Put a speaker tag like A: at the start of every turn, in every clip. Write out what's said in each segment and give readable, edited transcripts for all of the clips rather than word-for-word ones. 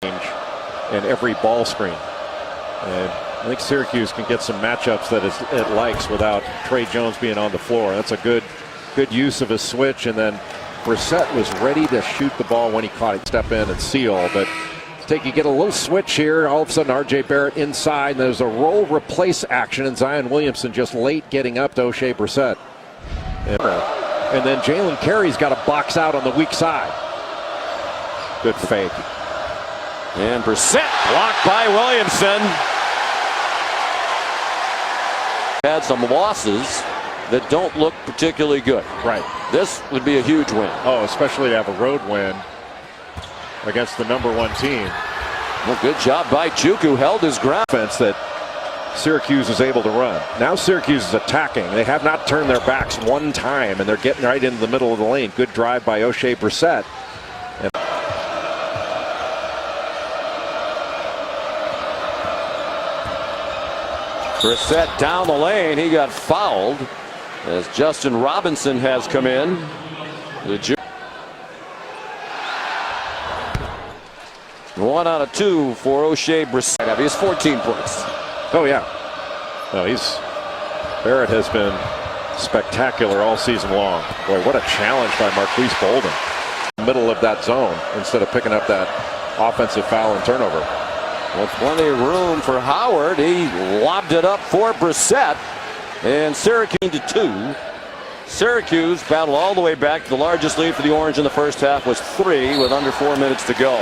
A: and every ball screen. And I think Syracuse can get some matchups that it likes without Trey Jones being on the floor. That's a good use of his switch. And then Brissett was ready to shoot the ball when he caught it, step in and seal. But you get a little switch here. All of a sudden, R.J. Barrett inside. And there's a roll replace action, and Zion Williamson just late getting up to OShae Brissett. And then Jalen Carey's got a box out on the weak side. Good fake.
B: And Brissett blocked by Williamson. Had some losses that don't look particularly good.
A: Right.
B: This would be a huge win.
A: Oh, especially to have a road win against the #1 team.
B: Well, good job by Juke, who held his ground.
A: Offense that Syracuse is able to run. Now Syracuse is attacking. They have not turned their backs one time, and they're getting right into the middle of the lane. Good drive by OShae Brissett.
B: Brissett down the lane. He got fouled as Justin Robinson has come in. 1 out of 2 for OShae Brissett. He has 14 points.
A: Oh, yeah. No, Barrett has been spectacular all season long. Boy, what a challenge by Marquise Bolden. Middle of that zone instead of picking up that offensive foul and turnover.
B: Well, plenty of room for Howard. He lobbed it up for Brissett. And Syracuse to 2. Syracuse battled all the way back. The largest lead for the Orange in the first half was 3 with under 4 minutes to go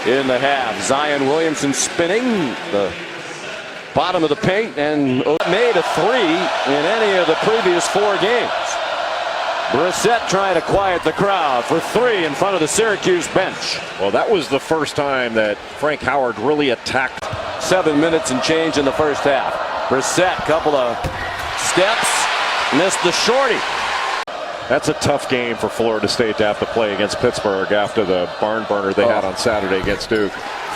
B: in the half. Zion Williamson spinning the bottom of the paint and made a 3 in any of the previous 4 games. Brissett trying to quiet the crowd for 3 in front of the Syracuse bench.
A: Well, that was the first time that Frank Howard really attacked.
B: 7 minutes and change in the first half. Brissett, couple of steps, missed the shorty.
A: That's a tough game for Florida State to have to play against Pittsburgh after the barn burner they had on Saturday against Duke.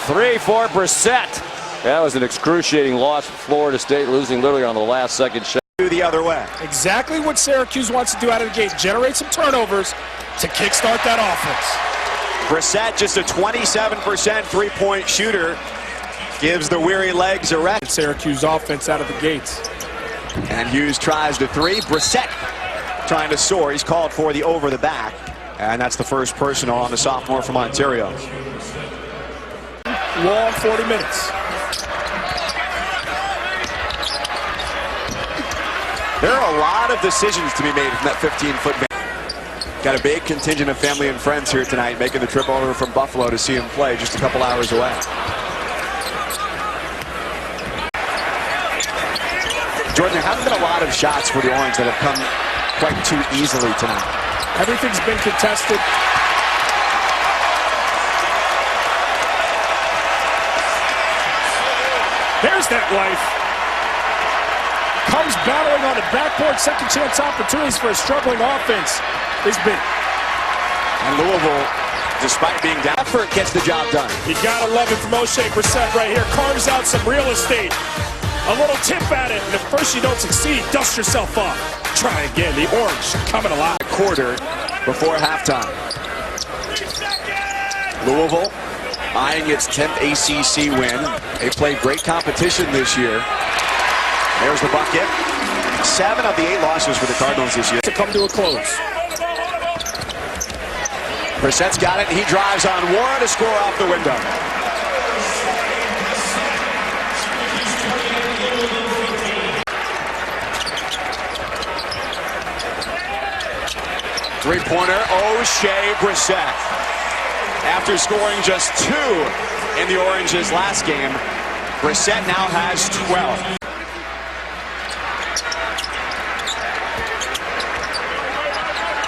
B: 3 for Brissett. That was an excruciating loss for Florida State, losing literally on the last second shot.
C: The other way.
D: Exactly what Syracuse wants to do out of the gate. Generate some turnovers to kickstart that offense.
C: Brissett, just a 27% three-point shooter, gives the weary legs a rest.
D: Syracuse offense out of the gates.
C: And Hughes tries the 3. Brissett trying to soar. He's called for the over the back. And that's the first personal on the sophomore from Ontario.
D: Long 40 minutes.
C: There are a lot of decisions to be made from that 15-foot man. Got a big contingent of family and friends here tonight making the trip over from Buffalo to see him play just a couple hours away. Jordan, there haven't been a lot of shots for the Orange that have come quite too easily tonight.
D: Everything's been contested. There's that life. Comes battling on the backboard. Second chance opportunities for a struggling offense is big.
C: And Louisville, despite being down, effort gets the job done.
D: You gotta love it from OShae Brissett right here. Carves out some real estate. A little tip at it, and at first you don't succeed, dust yourself off. Try again. The Orange coming alive.
C: A quarter before halftime. Louisville eyeing its 10th ACC win. They played great competition this year. There's the bucket. 7 of the 8 losses for the Cardinals this year.
D: To come to a close.
C: Brissett's got it. He drives on one to score off the window. Three-pointer, OShae Brissett. After scoring just 2 in the Orange's last game, Brissett now has 12.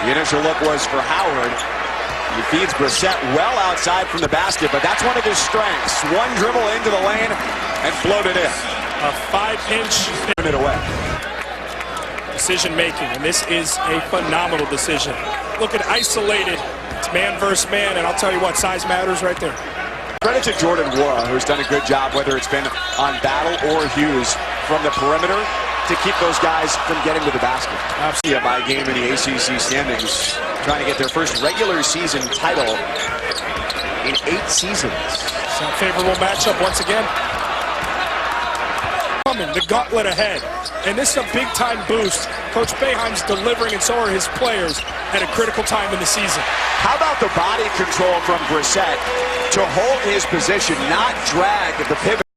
C: The initial look was for Howard. He feeds Brissett well outside from the basket, but that's one of his strengths. One dribble into the lane and floated in.
D: A 5-inch
C: it away.
D: Decision making, and this is a phenomenal decision. Look at isolated. It's man versus man, and I'll tell you what, size matters right there.
C: Credit to Jordan Wara, who's done a good job, whether it's been on Battle or Hughes, from the perimeter to keep those guys from getting to the basket. Absolutely. By game in the ACC standings, trying to get their first regular season title in 8 seasons.
D: So a favorable matchup once again. Coming, the gauntlet ahead. And this is a big-time boost. Coach Boeheim's delivering, and so are his players at a critical time in the season.
C: How about the body control from Brissett to hold his position, not drag the pivot?